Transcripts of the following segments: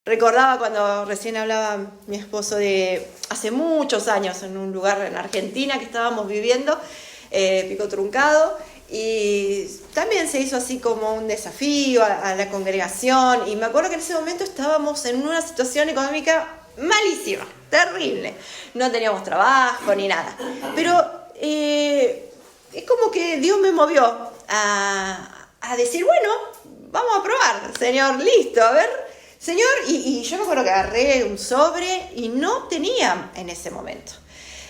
Recordaba cuando recién hablaba mi esposo de hace muchos años en un lugar en Argentina que estábamos viviendo, Pico Truncado, y también se hizo así como un desafío a la congregación, y me acuerdo que en ese momento estábamos en una situación económica malísima, terrible, no teníamos trabajo ni nada, pero es como que Dios me movió a decir, bueno, vamos a probar, Señor, listo, a ver, Señor, y yo me acuerdo que agarré un sobre y no tenía en ese momento.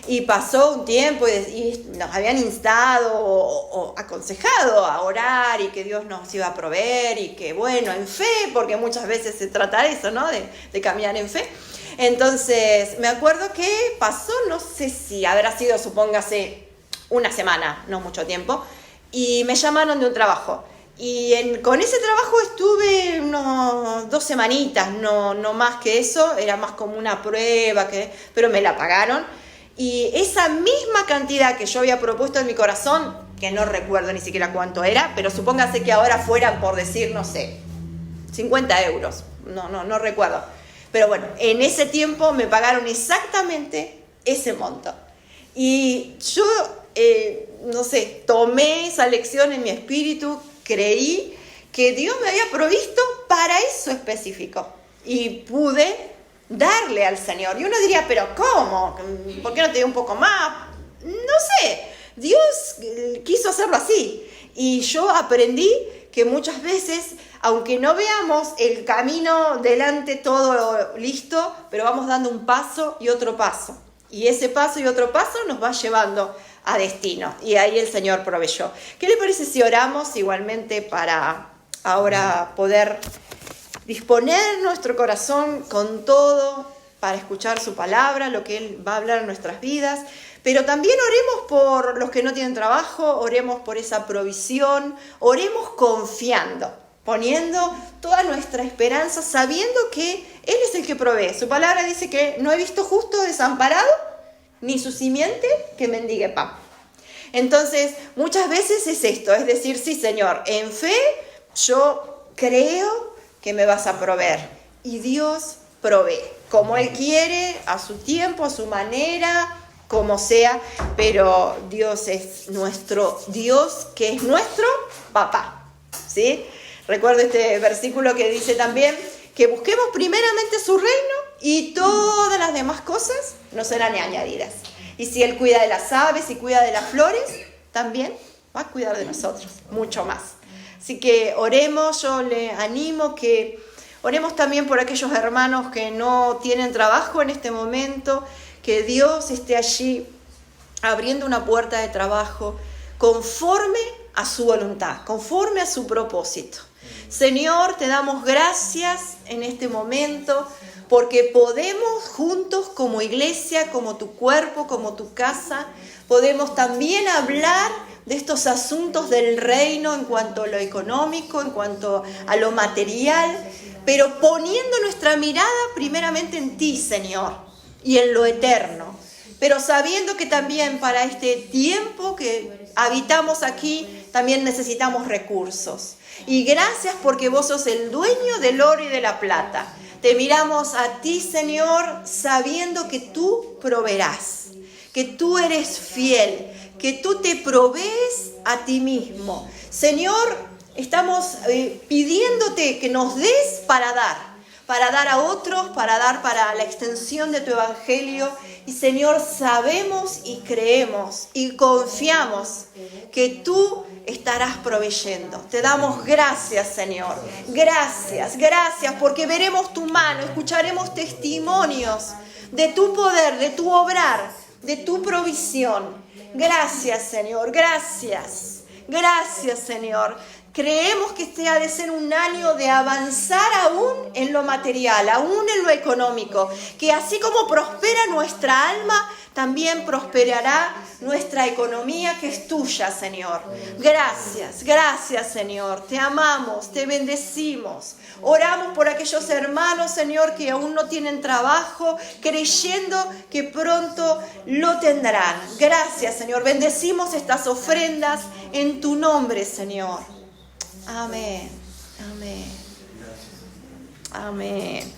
Y pasó un tiempo y nos habían instado o aconsejado a orar y que Dios nos iba a proveer y que bueno, en fe, porque muchas veces se trata de eso, ¿no? De caminar en fe. Entonces, me acuerdo que pasó, no sé si habrá sido, supóngase, una semana, no mucho tiempo, y me llamaron de un trabajo. Y con ese trabajo estuve unos 2 semanitas, no más que eso, era más como una prueba, pero me la pagaron. Y esa misma cantidad que yo había propuesto en mi corazón, que no recuerdo ni siquiera cuánto era, pero supóngase que ahora fueran, por decir, no sé, 50 euros, no recuerdo. Pero bueno, en ese tiempo me pagaron exactamente ese monto. Y yo, no sé, tomé esa lección en mi espíritu, creí que Dios me había provisto para eso específico y pude darle al Señor. Y uno diría, pero ¿cómo? ¿Por qué no te dio un poco más? No sé, Dios quiso hacerlo así. Y yo aprendí que muchas veces, aunque no veamos el camino delante todo listo, pero vamos dando un paso y otro paso. Y ese paso y otro paso nos va llevando a destino, y ahí el Señor proveyó. ¿Qué le parece si oramos igualmente para ahora poder disponer nuestro corazón con todo para escuchar su palabra, lo que Él va a hablar en nuestras vidas? Pero también oremos por los que no tienen trabajo, oremos por esa provisión, oremos confiando, poniendo toda nuestra esperanza, sabiendo que Él es el que provee. Su palabra dice que no he visto justo desamparado, ni su simiente que mendigue pan. Entonces, muchas veces es esto, es decir, sí, Señor, en fe yo creo que me vas a proveer. Y Dios provee, como Él quiere, a su tiempo, a su manera, como sea, pero Dios es nuestro Dios, que es nuestro papá, ¿sí? Recuerdo este versículo que dice también que busquemos primeramente su reino y todas las demás cosas nos serán añadidas. Y si Él cuida de las aves y cuida de las flores, también va a cuidar de nosotros, mucho más. Así que oremos, yo le animo que oremos también por aquellos hermanos que no tienen trabajo en este momento, que Dios esté allí abriendo una puerta de trabajo conforme a su voluntad, conforme a su propósito. Señor, te damos gracias en este momento porque podemos juntos como iglesia, como tu cuerpo, como tu casa, podemos también hablar de estos asuntos del reino en cuanto a lo económico, en cuanto a lo material, pero poniendo nuestra mirada primeramente en ti, Señor, y en lo eterno, pero sabiendo que también para este tiempo que habitamos aquí, también necesitamos recursos. Y gracias porque vos sos el dueño del oro y de la plata. Te miramos a ti, Señor, sabiendo que tú proveerás, que tú eres fiel, que tú te provees a ti mismo. Señor, estamos pidiéndote que nos des para dar a otros, para dar para la extensión de tu evangelio. Y Señor, sabemos y creemos y confiamos que tú estarás proveyendo. Te damos gracias, Señor. Gracias porque veremos tu mano, escucharemos testimonios de tu poder, de tu obrar, de tu provisión. Gracias, Señor. Gracias, Señor. Creemos que este ha de ser un año de avanzar aún en lo material, aún en lo económico, que así como prospera nuestra alma, también prosperará nuestra economía que es tuya, Señor. Gracias, Señor. Te amamos, te bendecimos. Oramos por aquellos hermanos, Señor, que aún no tienen trabajo, creyendo que pronto lo tendrán. Gracias, Señor. Bendecimos estas ofrendas en tu nombre, Señor. Amén. Amén.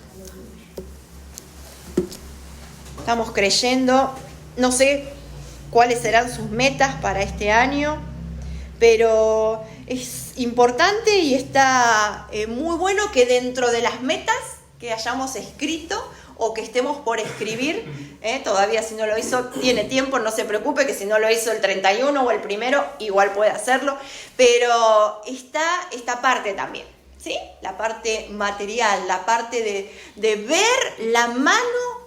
Estamos creyendo, no sé cuáles serán sus metas para este año, pero es importante y está muy bueno que dentro de las metas que hayamos escrito o que estemos por escribir, todavía si no lo hizo, tiene tiempo, no se preocupe que si no lo hizo el 31 o el 1, igual puede hacerlo, pero está esta parte también, ¿sí? La parte material, la parte de ver la mano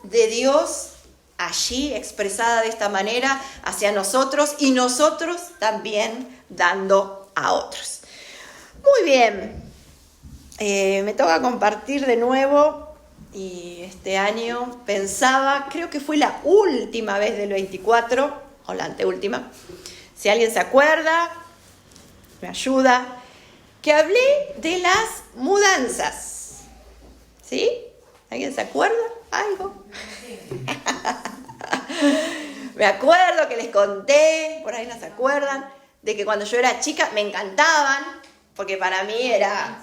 de Dios allí expresada de esta manera hacia nosotros y nosotros también dando a otros. Muy bien, me toca compartir de nuevo. Y este año pensaba, creo que fue la última vez del 24, o la anteúltima, si alguien se acuerda, me ayuda, que hablé de las mudanzas. ¿Sí? ¿Alguien se acuerda? ¿Algo? Me acuerdo que les conté, por ahí no se acuerdan, de que cuando yo era chica me encantaban, porque para mí era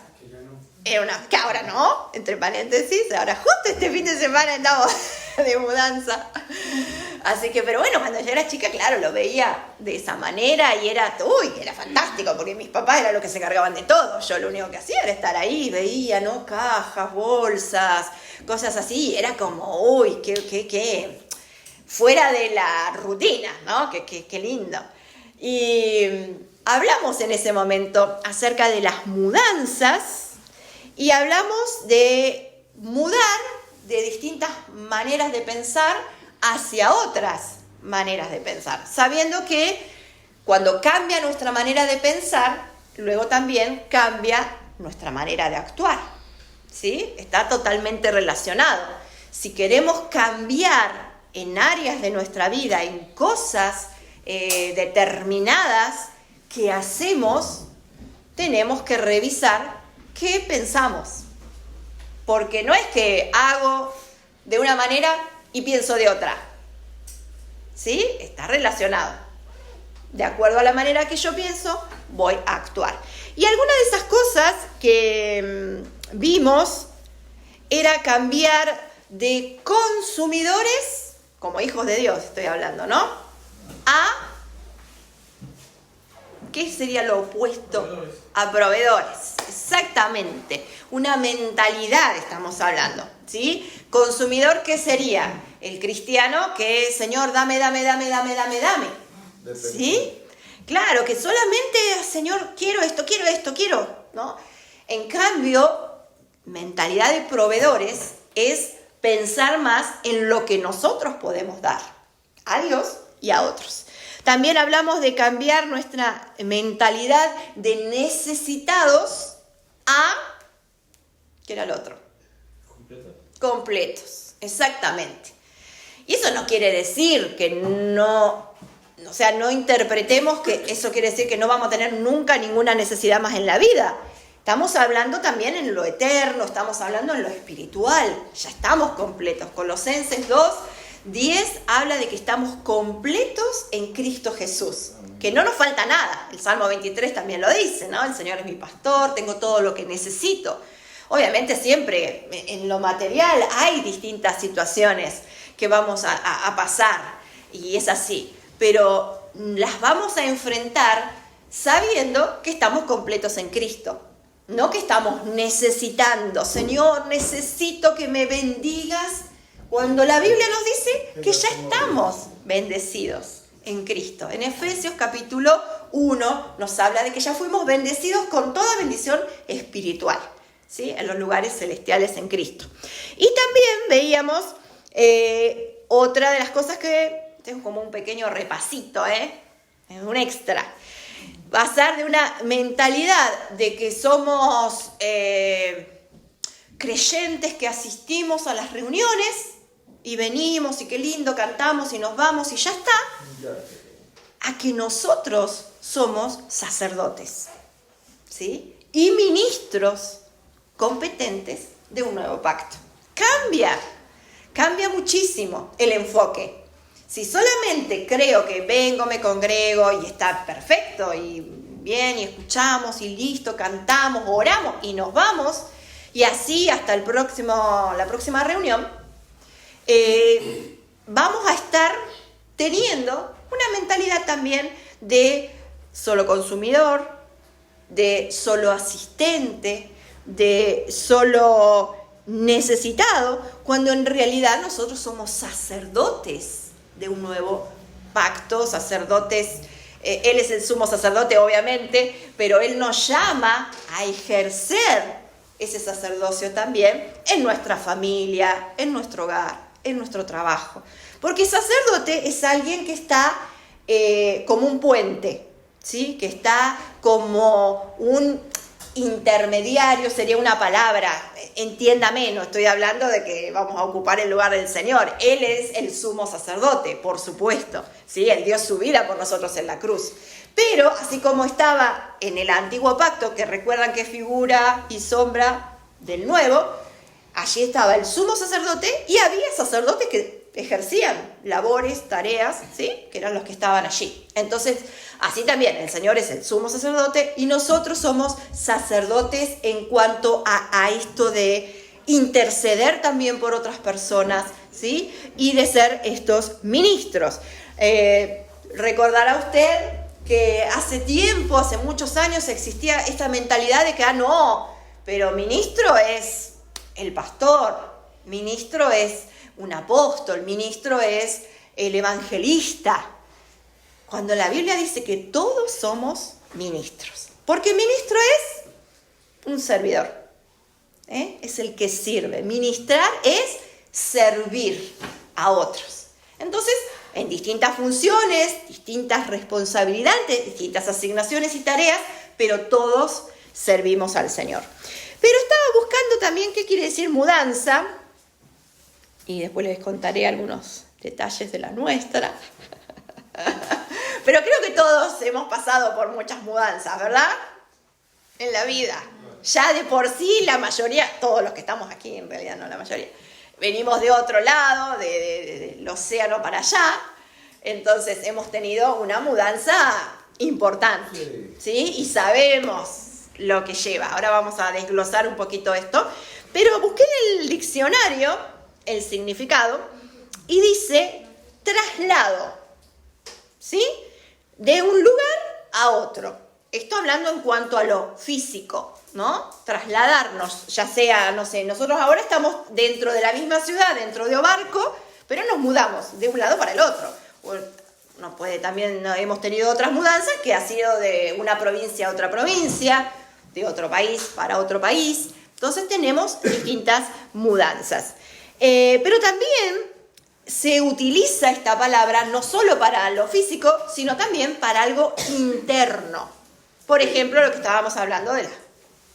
una, que ahora no, entre paréntesis, ahora justo este fin de semana andamos de mudanza. Así que, pero bueno, cuando yo era chica, claro, lo veía de esa manera y era fantástico, porque mis papás eran los que se cargaban de todo. Yo lo único que hacía era estar ahí, veía, ¿no? Cajas, bolsas, cosas así. Era como, qué fuera de la rutina, ¿no? Qué lindo. Y hablamos en ese momento acerca de las mudanzas. Y hablamos de mudar de distintas maneras de pensar hacia otras maneras de pensar, sabiendo que cuando cambia nuestra manera de pensar, luego también cambia nuestra manera de actuar, ¿sí? Está totalmente relacionado. Si queremos cambiar en áreas de nuestra vida, en cosas determinadas que hacemos, tenemos que revisar ¿qué pensamos? Porque no es que hago de una manera y pienso de otra. ¿Sí? Está relacionado. De acuerdo a la manera que yo pienso, voy a actuar. Y alguna de esas cosas que vimos era cambiar de consumidores, como hijos de Dios estoy hablando, ¿no? A, ¿qué sería lo opuesto? A proveedores. Exactamente, una mentalidad estamos hablando, ¿sí? Consumidor, ¿qué sería? El cristiano que, Señor, dame, ¿sí? Claro, que solamente, Señor, quiero esto, ¿no? En cambio, mentalidad de proveedores es pensar más en lo que nosotros podemos dar a Dios y a otros. También hablamos de cambiar nuestra mentalidad de necesitados a, ¿qué era el otro? Completos, exactamente. Y eso no quiere decir que no interpretemos que eso quiere decir que no vamos a tener nunca ninguna necesidad más en la vida. Estamos hablando también en lo eterno, estamos hablando en lo espiritual, ya estamos completos. Colosenses 2:10 habla de que estamos completos en Cristo Jesús, que no nos falta nada. El Salmo 23 también lo dice, ¿no? El Señor es mi pastor, tengo todo lo que necesito. Obviamente siempre en lo material hay distintas situaciones que vamos a pasar, y es así, pero las vamos a enfrentar sabiendo que estamos completos en Cristo, no que estamos necesitando, Señor, necesito que me bendigas, cuando la Biblia nos dice que ya estamos bendecidos en Cristo. En Efesios capítulo 1 nos habla de que ya fuimos bendecidos con toda bendición espiritual, ¿sí? En los lugares celestiales en Cristo. Y también veíamos otra de las cosas que, tengo como un pequeño repasito, un extra. Pasar de una mentalidad de que somos creyentes que asistimos a las reuniones y venimos y qué lindo, cantamos y nos vamos y ya está, a que nosotros somos sacerdotes, ¿sí? Y ministros competentes de un nuevo pacto. Cambia muchísimo el enfoque. Si solamente creo que vengo, me congrego y está perfecto y bien y escuchamos y listo, cantamos, oramos y nos vamos, Y así hasta la próxima reunión, vamos a estar teniendo una mentalidad también de solo consumidor, de solo asistente, de solo necesitado, cuando en realidad nosotros somos sacerdotes de un nuevo pacto, sacerdotes. Él es el sumo sacerdote, obviamente, pero Él nos llama a ejercer ese sacerdocio también en nuestra familia, en nuestro hogar, en nuestro trabajo. Porque sacerdote es alguien que está como un puente, ¿sí? Que está como un intermediario, sería una palabra, entiéndame, no estoy hablando de que vamos a ocupar el lugar del Señor. Él es el sumo sacerdote, por supuesto, ¿sí? Él dio su vida por nosotros en la cruz. Pero así como estaba en el antiguo pacto, que recuerdan que es figura y sombra del nuevo, allí estaba el sumo sacerdote y había sacerdotes que ejercían labores, tareas, ¿sí? Que eran los que estaban allí. Entonces, así también el Señor es el sumo sacerdote y nosotros somos sacerdotes en cuanto a esto de interceder también por otras personas, ¿sí? Y de ser estos ministros. Recordará usted que hace tiempo, hace muchos años, existía esta mentalidad de que, no, pero ministro es el pastor, ministro es un apóstol, ministro es el evangelista. Cuando la Biblia dice que todos somos ministros, porque ministro es un servidor, es el que sirve. Ministrar es servir a otros. Entonces, en distintas funciones, distintas responsabilidades, distintas asignaciones y tareas, pero todos servimos al Señor. Pero estaba buscando también qué quiere decir mudanza, y después les contaré algunos detalles de la nuestra. Pero creo que todos hemos pasado por muchas mudanzas, ¿verdad? En la vida. Ya de por sí la mayoría, todos los que estamos aquí, en realidad no la mayoría, venimos de otro lado, del océano para allá. Entonces hemos tenido una mudanza importante, ¿sí? Y sabemos lo que lleva. Ahora vamos a desglosar un poquito esto. Pero busqué en el diccionario el significado y dice traslado, ¿sí? De un lugar a otro. Esto hablando en cuanto a lo físico, ¿no? Trasladarnos, ya sea, no sé, nosotros ahora estamos dentro de la misma ciudad, dentro de Obarco, pero nos mudamos de un lado para el otro. No puede, también hemos tenido otras mudanzas que ha sido de una provincia a otra provincia, de otro país para otro país. Entonces tenemos distintas mudanzas. Pero también se utiliza esta palabra no solo para lo físico, sino también para algo interno. Por ejemplo, lo que estábamos hablando de las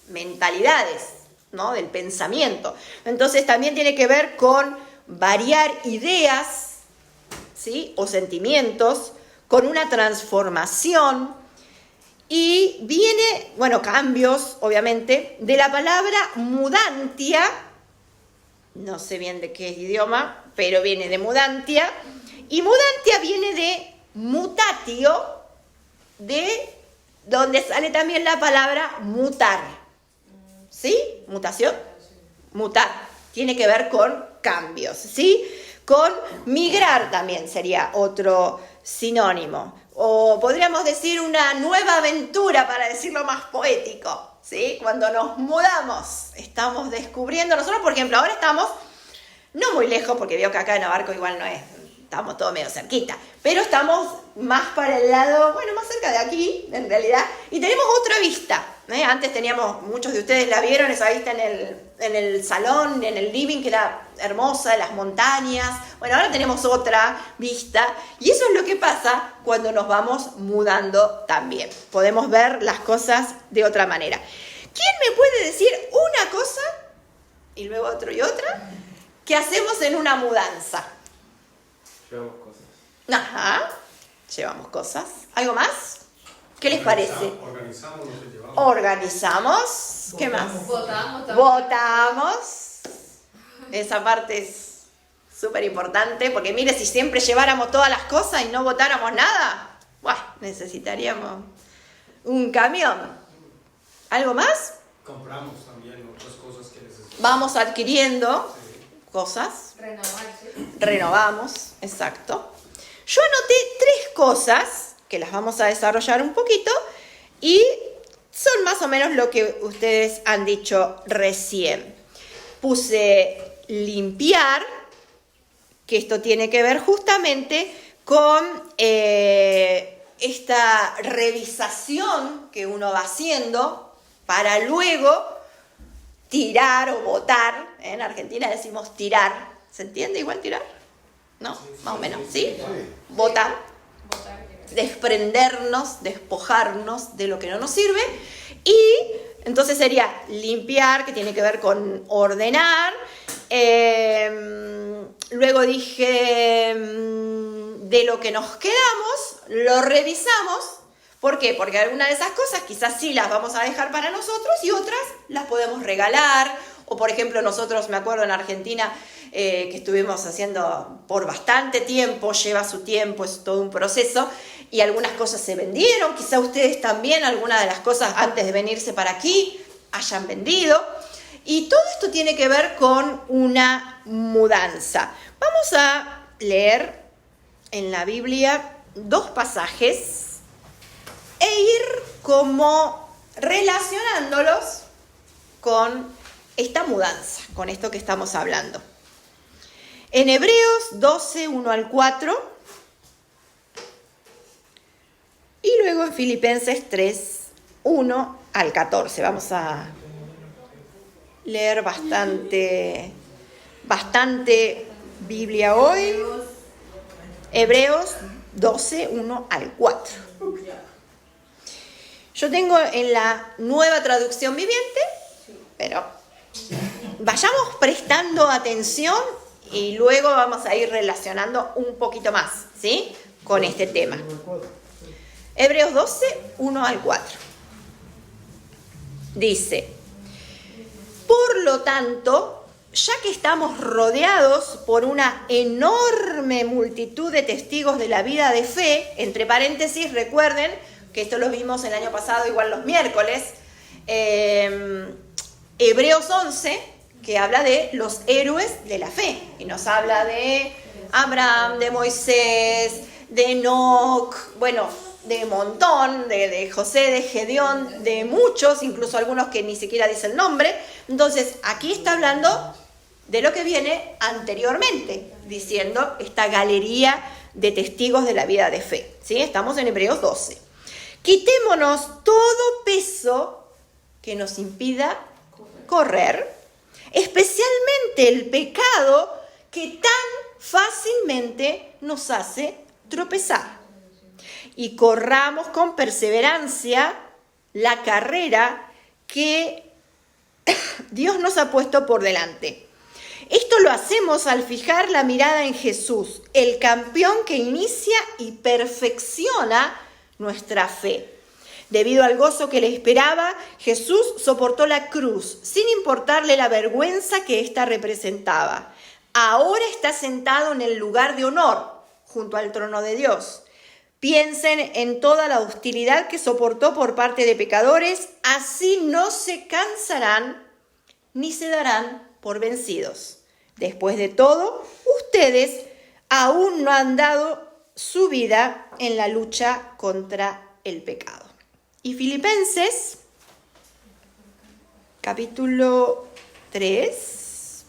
mentalidades, ¿no? Del pensamiento. Entonces también tiene que ver con variar ideas, ¿sí? O sentimientos, con una transformación. Y viene, cambios, obviamente, de la palabra mudantia. No sé bien de qué idioma, pero viene de mudantia. Y mudantia viene de mutatio, de donde sale también la palabra mutar. ¿Sí? Mutación. Mutar. Tiene que ver con cambios, ¿sí? Con migrar también sería otro sinónimo. O podríamos decir una nueva aventura, para decirlo más poético, ¿sí? Cuando nos mudamos, estamos descubriendo. Nosotros, por ejemplo, ahora estamos no muy lejos, porque veo que acá en Abarco igual no es, estamos todos medio cerquita, pero estamos más para el lado, más cerca de aquí, en realidad, y tenemos otra vista. Antes teníamos, muchos de ustedes la vieron, esa vista en el salón, en el living, que era hermosa, de las montañas. Ahora tenemos otra vista, y eso es lo que pasa cuando nos vamos mudando también. Podemos ver las cosas de otra manera. ¿Quién me puede decir una cosa, y luego otro y otra, que hacemos en una mudanza? Llevamos cosas. Ajá, llevamos cosas. ¿Algo más? ¿Qué les parece? Organizamos, no sé, llevamos. Organizamos. ¿Qué más? Votamos también. Votamos. Esa parte es súper importante, porque mire, si siempre lleváramos todas las cosas y no votáramos nada, necesitaríamos un camión. ¿Algo más? Compramos también otras cosas que vamos adquiriendo cosas. Renovamos, exacto. Yo anoté 3 cosas que las vamos a desarrollar un poquito y son más o menos lo que ustedes han dicho recién. Puse limpiar, que esto tiene que ver justamente con esta revisación que uno va haciendo para luego tirar o botar. En Argentina decimos tirar. ¿Se entiende igual tirar? ¿No? Más o menos, ¿sí? Botar. Desprendernos, despojarnos de lo que no nos sirve. Y entonces sería limpiar, que tiene que ver con ordenar. Luego dije de lo que nos quedamos, lo revisamos. ¿Por qué? Porque algunas de esas cosas quizás sí las vamos a dejar para nosotros y otras las podemos regalar. O por ejemplo nosotros, me acuerdo en Argentina, que estuvimos haciendo por bastante tiempo, lleva su tiempo, es todo un proceso, y algunas cosas se vendieron, quizá ustedes también algunas de las cosas antes de venirse para aquí hayan vendido, y todo esto tiene que ver con una mudanza. Vamos a leer en la Biblia 2 pasajes e ir como relacionándolos con esta mudanza, con esto que estamos hablando. En Hebreos 12, 1 al 4, y luego en Filipenses 3, 1 al 14. Vamos a leer bastante Biblia hoy. Hebreos 12, 1 al 4. Yo tengo en la Nueva Traducción Viviente, pero vayamos prestando atención y luego vamos a ir relacionando un poquito más, ¿sí?, con este tema. Hebreos 12, 1 al 4. Dice: por lo tanto, ya que estamos rodeados por una enorme multitud de testigos de la vida de fe, entre paréntesis, recuerden que esto lo vimos el año pasado, igual los miércoles, Hebreos 11, que habla de los héroes de la fe, y nos habla de Abraham, de Moisés, de Enoc, bueno, de un montón, de José, de Gedeón, de muchos, incluso algunos que ni siquiera dicen nombre. Entonces, aquí está hablando de lo que viene anteriormente, diciendo esta galería de testigos de la vida de fe, ¿sí? Estamos en Hebreos 12. Quitémonos todo peso que nos impida correr, especialmente el pecado que tan fácilmente nos hace tropezar. Y corramos con perseverancia la carrera que Dios nos ha puesto por delante. Esto lo hacemos al fijar la mirada en Jesús, el campeón que inicia y perfecciona nuestra fe. Debido al gozo que le esperaba, Jesús soportó la cruz, sin importarle la vergüenza que ésta representaba. Ahora está sentado en el lugar de honor, junto al trono de Dios. Piensen en toda la hostilidad que soportó por parte de pecadores, así no se cansarán ni se darán por vencidos. Después de todo, ustedes aún no han dado su vida en la lucha contra el pecado. Y Filipenses, capítulo 3.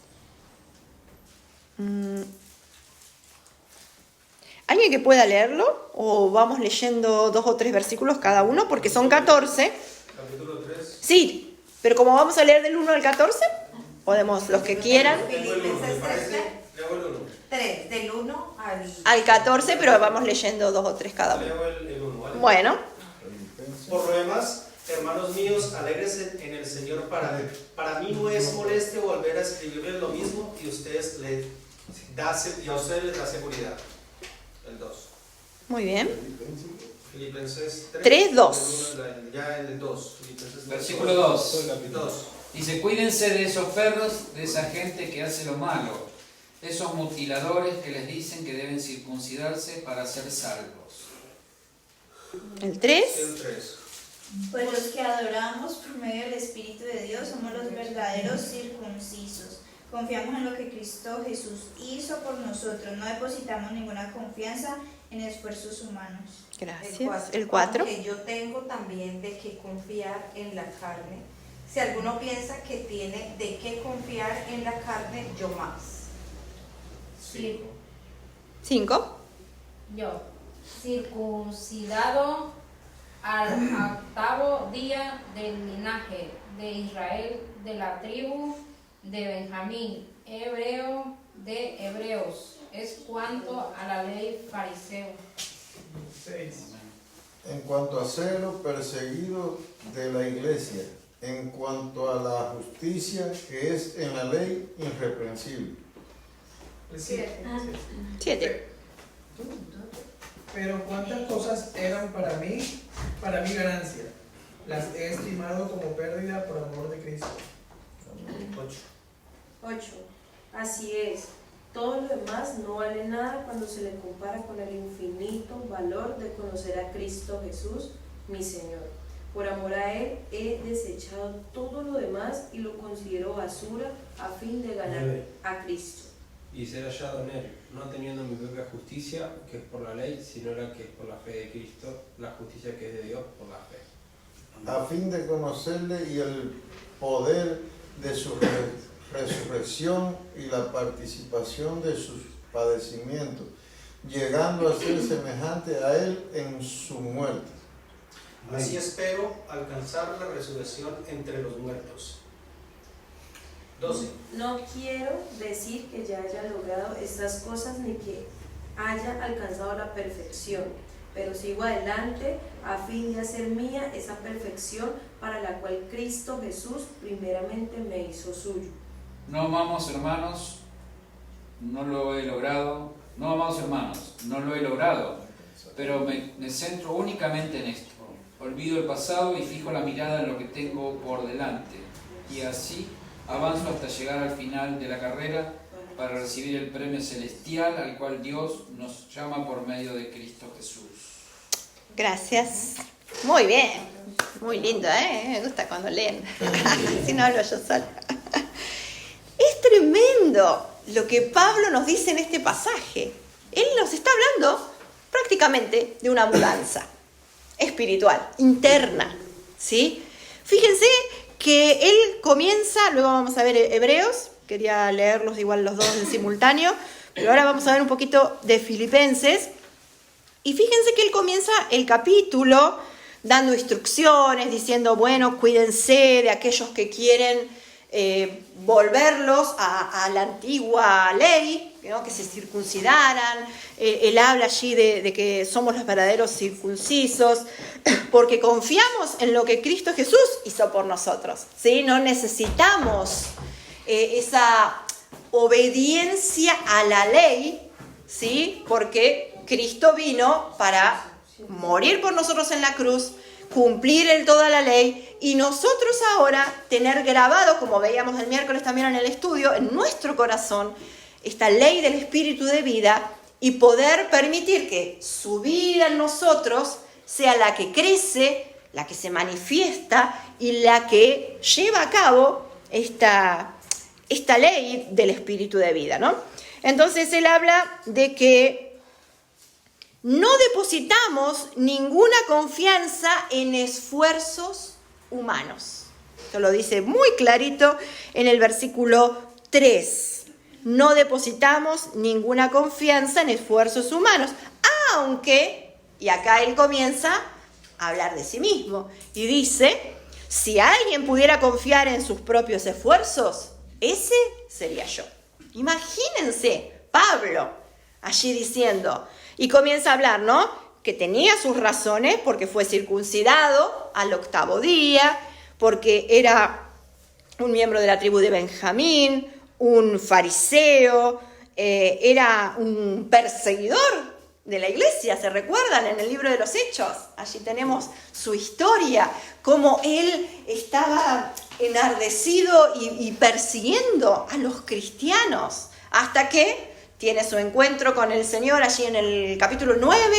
¿Alguien que pueda leerlo? ¿O vamos leyendo 2 o 3 versículos cada uno? Porque son 14. Capítulo 3. Sí, pero como vamos a leer del 1 al 14, podemos, los que quieran. Filipenses 3, del 1 Al 14, pero vamos leyendo 2 o 3 cada uno. Leo el 1, ¿vale? Bueno. Por lo demás, hermanos míos, alegres en el Señor. Para mí no es molestia volver a escribirles lo mismo y a ustedes les da seguridad. El 2. Muy bien. Filipenses 3. 3, 2. Ya el 2. Versículo 2. 2. Dice: cuídense de esos perros, de esa gente que hace lo malo, esos mutiladores que les dicen que deben circuncidarse para ser salvos. El 3. El 3. Pues los que adoramos por medio del Espíritu de Dios somos los verdaderos circuncisos. Confiamos en lo que Cristo Jesús hizo por nosotros. No depositamos ninguna confianza en esfuerzos humanos. Gracias. El 4. Que yo tengo también de qué confiar en la carne. Si alguno piensa que tiene de qué confiar en la carne, yo más. 5. Yo, circuncidado al 8º día del linaje de Israel, de la tribu de Benjamín, hebreo de hebreos, es cuanto a la ley fariseo. 6. En cuanto a celo, perseguido de la iglesia, en cuanto a la justicia que es en la ley, irreprensible. 7. Pero cuántas cosas eran para mí ganancia, las he estimado como pérdida por amor de Cristo. 8. Así es, todo lo demás no vale nada cuando se le compara con el infinito valor de conocer a Cristo Jesús, mi Señor. Por amor a Él he desechado todo lo demás y lo considero basura a fin de ganar a Cristo. Y ser hallado en Él, no teniendo mi propia justicia, que es por la ley, sino la que es por la fe de Cristo, la justicia que es de Dios por la fe. A fin de conocerle y el poder de su resurrección y la participación de sus padecimientos, llegando a ser semejante a Él en su muerte. Así espero alcanzar la resurrección entre los muertos. 12. No quiero decir que ya haya logrado estas cosas ni que haya alcanzado la perfección, pero sigo adelante a fin de hacer mía esa perfección para la cual Cristo Jesús primeramente me hizo suyo. No, amados hermanos, no lo he logrado. No, amados hermanos, no lo he logrado, pero me centro únicamente en esto. Olvido el pasado y fijo la mirada en lo que tengo por delante, y así avanzo hasta llegar al final de la carrera para recibir el premio celestial al cual Dios nos llama por medio de Cristo Jesús. Gracias. Muy bien. Muy lindo, ¿eh? Me gusta cuando leen. Si no hablo yo sola. Es tremendo lo que Pablo nos dice en este pasaje. Él nos está hablando prácticamente de una mudanza espiritual, interna, ¿sí? Fíjense que él comienza, luego vamos a ver Hebreos, quería leerlos igual los dos en simultáneo, pero ahora vamos a ver un poquito de Filipenses, y fíjense que él comienza el capítulo dando instrucciones, diciendo, bueno, cuídense de aquellos que quieren volverlos a la antigua ley, ¿no? Que se circuncidaran. Él habla allí de que somos los verdaderos circuncisos, porque confiamos en lo que Cristo Jesús hizo por nosotros, ¿sí? No necesitamos esa obediencia a la ley, ¿sí? Porque Cristo vino para morir por nosotros en la cruz, cumplir toda la ley, y nosotros ahora tener grabado, como veíamos el miércoles también en el estudio, en nuestro corazón esta ley del Espíritu de vida, y poder permitir que su vida en nosotros sea la que crece, la que se manifiesta y la que lleva a cabo esta ley del Espíritu de vida, ¿no? Entonces él habla de que no depositamos ninguna confianza en esfuerzos humanos. Esto lo dice muy clarito en el versículo 3. No depositamos ninguna confianza en esfuerzos humanos, aunque, y acá él comienza a hablar de sí mismo, y dice, si alguien pudiera confiar en sus propios esfuerzos, ese sería yo. Imagínense, Pablo, allí diciendo, y comienza a hablar, ¿no? Que tenía sus razones porque fue circuncidado al 8º día, porque era un miembro de la tribu de Benjamín, un fariseo, era un perseguidor de la iglesia, ¿se recuerdan? En el libro de los Hechos, allí tenemos su historia, cómo él estaba enardecido y persiguiendo a los cristianos, hasta que tiene su encuentro con el Señor allí en el capítulo 9,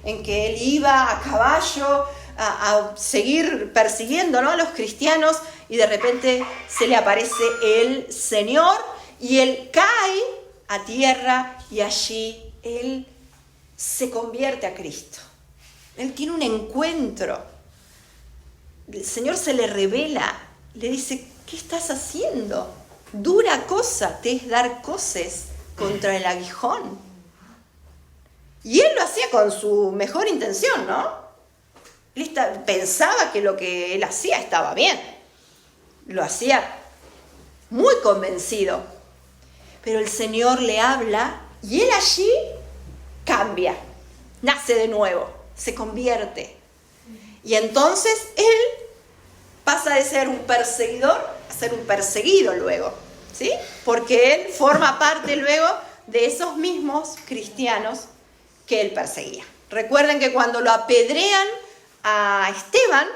en que él iba a caballo a seguir persiguiendo, ¿no?, a los cristianos, y de repente se le aparece el Señor y él cae a tierra y allí él se convierte a Cristo. Él tiene un encuentro. El Señor se le revela, le dice: ¿qué estás haciendo? Dura cosa te es dar coces contra el aguijón. Y él lo hacía con su mejor intención, ¿no? Él pensaba que lo que él hacía estaba bien. Lo hacía muy convencido. Pero el Señor le habla y él allí cambia, nace de nuevo, se convierte. Y entonces él pasa de ser un perseguidor a ser un perseguido luego, ¿sí? Porque él forma parte luego de esos mismos cristianos que él perseguía. Recuerden que cuando lo apedrean a Esteban,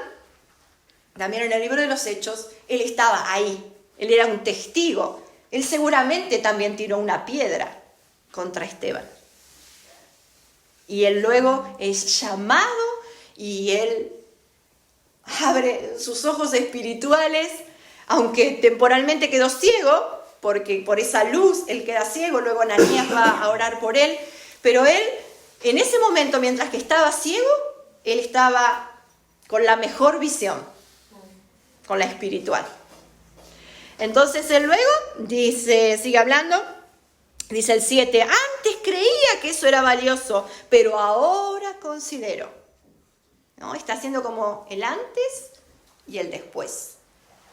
también en el libro de los Hechos, él estaba ahí, él era un testigo. Él seguramente también tiró una piedra contra Esteban. Y él luego es llamado y él abre sus ojos espirituales, aunque temporalmente quedó ciego, porque por esa luz él queda ciego, luego Ananías va a orar por él, pero él, en ese momento, mientras que estaba ciego, él estaba con la mejor visión, con la espiritual. Entonces él luego dice, sigue hablando, dice el 7, antes creía que eso era valioso, pero ahora considero. ¿No? Está haciendo como el antes y el después.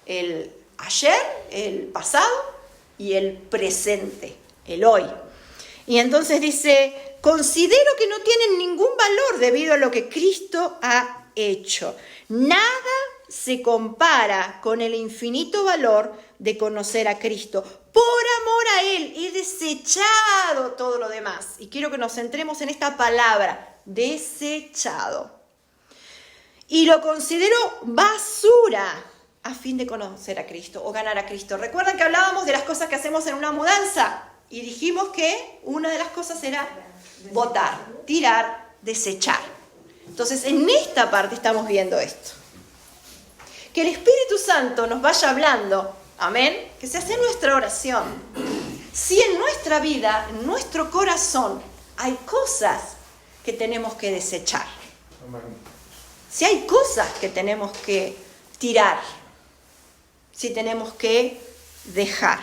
El ayer, el pasado y el presente, el hoy. Y entonces dice, considero que no tienen ningún valor debido a lo que Cristo ha hecho. Nada se compara con el infinito valor de conocer a Cristo. Por amor a Él he desechado todo lo demás. Y quiero que nos centremos en esta palabra, desechado. Y lo considero basura a fin de conocer a Cristo o ganar a Cristo. ¿Recuerdan que hablábamos de las cosas que hacemos en una mudanza? Y dijimos que una de las cosas era botar, tirar, desechar. Entonces, en esta parte estamos viendo esto. Que el Espíritu Santo nos vaya hablando, amén, que se hace nuestra oración. Si en nuestra vida, en nuestro corazón, hay cosas que tenemos que desechar. Si hay cosas que tenemos que tirar, si tenemos que dejar.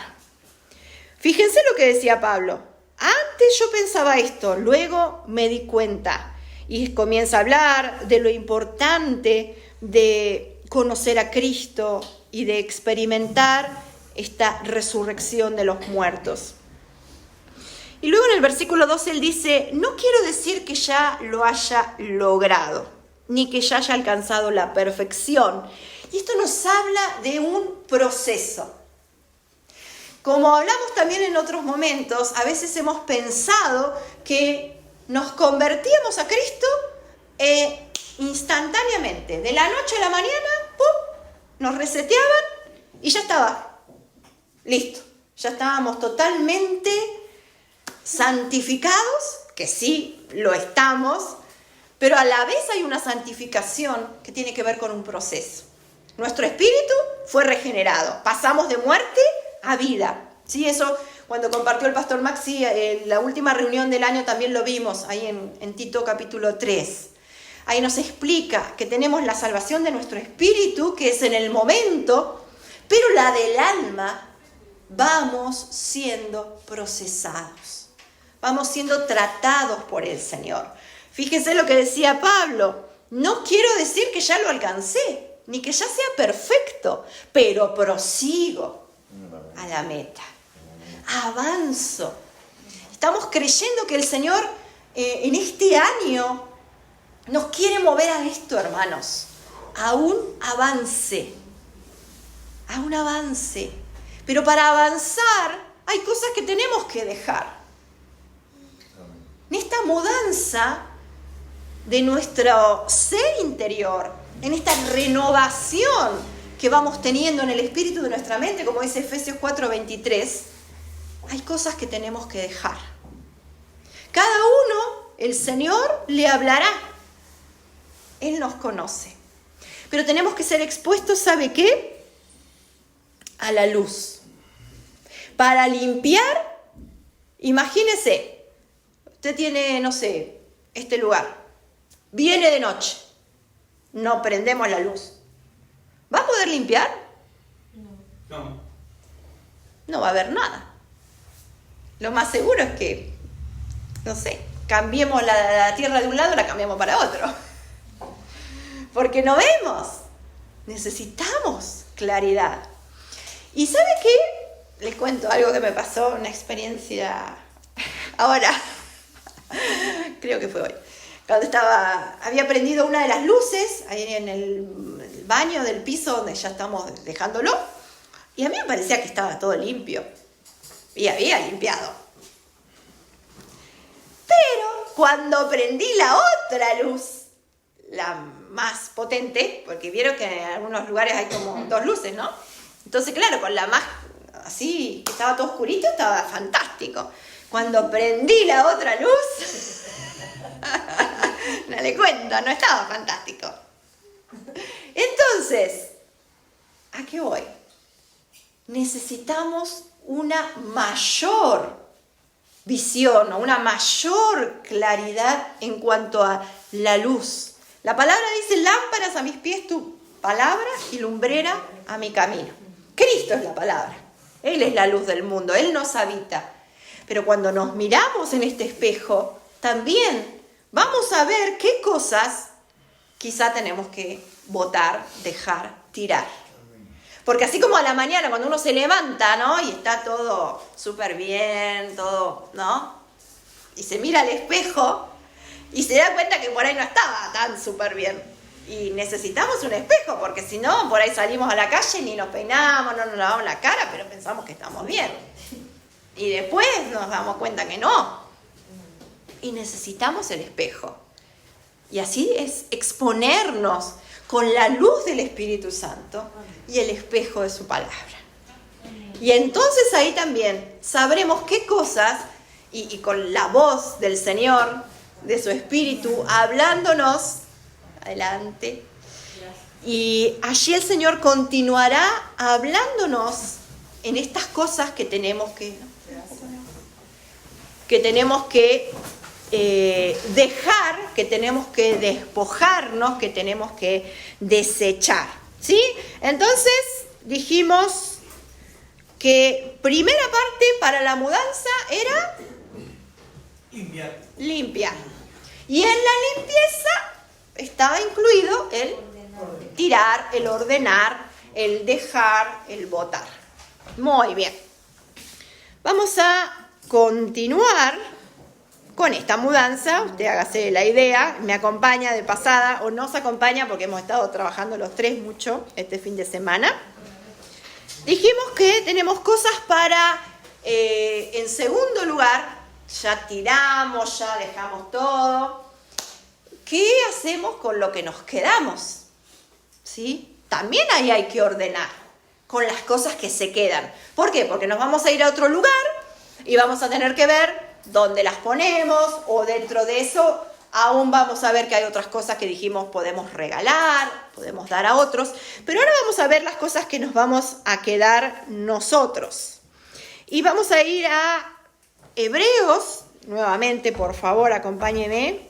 Fíjense lo que decía Pablo. Antes yo pensaba esto, luego me di cuenta. Y comienza a hablar de lo importante de conocer a Cristo y de experimentar esta resurrección de los muertos. Y luego en el versículo 12 él dice, no quiero decir que ya lo haya logrado, ni que ya haya alcanzado la perfección. Y esto nos habla de un proceso. Como hablamos también en otros momentos, a veces hemos pensado que nos convertíamos a Cristo instantáneamente. De la noche a la mañana, ¡pum!, nos reseteaban y ya estaba. Listo. Ya estábamos totalmente santificados, que sí, lo estamos, pero a la vez hay una santificación que tiene que ver con un proceso. Nuestro espíritu fue regenerado. Pasamos de muerte a vida. ¿Sí? Eso, cuando compartió el pastor Maxi, en la última reunión del año también lo vimos, ahí en Tito capítulo 3. Ahí nos explica que tenemos la salvación de nuestro espíritu, que es en el momento, pero la del alma, vamos siendo procesados. Vamos siendo tratados por el Señor. Fíjense lo que decía Pablo. No quiero decir que ya lo alcancé, ni que ya sea perfecto, pero prosigo a la meta. Avanzo. Estamos creyendo que el Señor en este año nos quiere mover a esto, hermanos. A un avance. A un avance. Pero para avanzar hay cosas que tenemos que dejar. En esta mudanza de nuestro ser interior, en esta renovación que vamos teniendo en el espíritu de nuestra mente, como dice Efesios 4:23, hay cosas que tenemos que dejar. Cada uno, el Señor le hablará. Él nos conoce. Pero tenemos que ser expuestos, ¿sabe qué? A la luz. Para limpiar, imagínese, usted tiene, no sé, este lugar, viene de noche, no prendemos la luz. ¿Va a poder limpiar? No. No va a haber nada. Lo más seguro es que, no sé, cambiemos la tierra de un lado, la cambiamos para otro. Porque no vemos. Necesitamos claridad. ¿Y sabe qué? Les cuento algo que me pasó, una experiencia ahora. Creo que fue hoy. Cuando había prendido una de las luces ahí en el baño del piso donde ya estamos dejándolo. Y a mí me parecía que estaba todo limpio. Y había limpiado. Pero cuando prendí la otra luz, la más potente, porque vieron que en algunos lugares hay como 2 luces, ¿no? Entonces, claro, con la más así, que estaba todo oscurito, estaba fantástico. Cuando prendí la otra luz, no le cuento, no estaba fantástico. Entonces, ¿a qué voy? Necesitamos una mayor visión o una mayor claridad en cuanto a la luz. La palabra dice: lámparas a mis pies tu palabra y lumbrera a mi camino. Cristo es la palabra. Él es la luz del mundo. Él nos habita. Pero cuando nos miramos en este espejo, también vamos a ver qué cosas quizá tenemos que botar, dejar, tirar. Porque así como a la mañana cuando uno se levanta, ¿no? Y está todo súper bien, todo, ¿no? Y se mira al espejo y se da cuenta que por ahí no estaba tan súper bien. Y necesitamos un espejo, porque si no, por ahí salimos a la calle, ni nos peinamos, no nos lavamos la cara, pero pensamos que estamos bien. Y después nos damos cuenta que no. Y necesitamos el espejo. Y así es exponernos con la luz del Espíritu Santo y el espejo de su palabra. Y entonces ahí también sabremos qué cosas, y con la voz del Señor, de su Espíritu, hablándonos, adelante, y allí el Señor continuará hablándonos en estas cosas que tenemos que dejar, que tenemos que despojarnos, que tenemos que desechar, ¿sí? Entonces dijimos que primera parte para la mudanza era limpiar. Y en la limpieza estaba incluido el tirar, el ordenar, el dejar, el botar. Muy bien. Vamos a continuar con esta mudanza. Usted hágase la idea, me acompaña de pasada o no se acompaña porque hemos estado trabajando los 3 mucho este fin de semana. Dijimos que tenemos cosas para, en segundo lugar, ya tiramos, ya dejamos todo. ¿Qué hacemos con lo que nos quedamos? ¿Sí? También ahí hay que ordenar con las cosas que se quedan. ¿Por qué? Porque nos vamos a ir a otro lugar y vamos a tener que ver dónde las ponemos, o dentro de eso aún vamos a ver que hay otras cosas que dijimos podemos regalar, podemos dar a otros, pero ahora vamos a ver las cosas que nos vamos a quedar nosotros. Y vamos a ir a Hebreos, nuevamente, por favor, acompáñenme.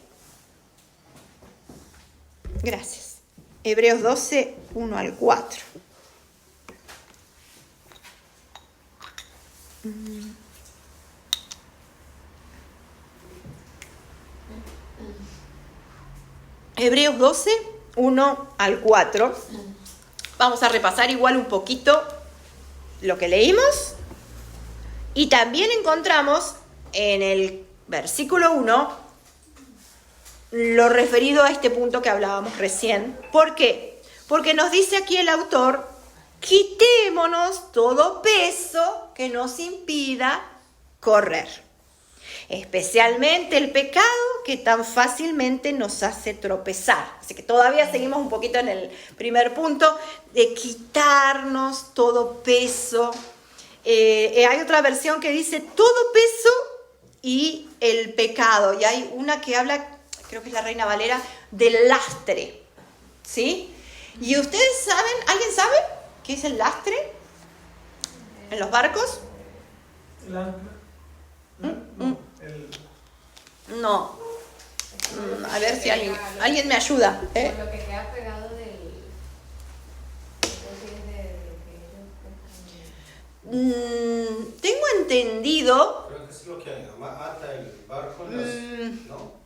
Gracias. Hebreos 12, 1 al 4. Hebreos 12, 1 al 4. Vamos a repasar igual un poquito lo que leímos. Y también encontramos en el versículo 1 lo referido a este punto que hablábamos recién. ¿Por qué? Porque nos dice aquí el autor: quitémonos todo peso que nos impida correr, especialmente el pecado que tan fácilmente nos hace tropezar. Así que todavía seguimos un poquito en el primer punto de quitarnos todo peso. Hay otra versión que dice todo peso y el pecado, y hay una que habla creo que es la Reina Valera, del lastre, ¿sí? Y ustedes saben, ¿alguien sabe qué es el lastre en los barcos? El ancla. No. A ver si alguien me ayuda. Por lo que queda pegado del... Tengo entendido... Creo que es lo que ata el barco. ¿No?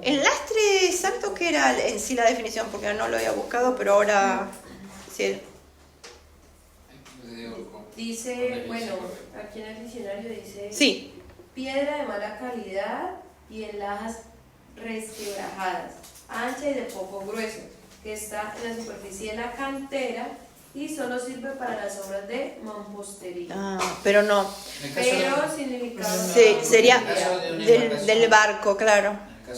El lastre exacto, que era en sí la definición, porque no lo había buscado, pero ahora... Sí. Dice, bueno, aquí en el diccionario dice... Sí. Piedra de mala calidad y en lajas resquebrajadas, ancha y de poco grueso, que está en la superficie de la cantera y solo sirve para las obras de mampostería. Pero no. Pero significado... Sí, sería de del barco, claro. En el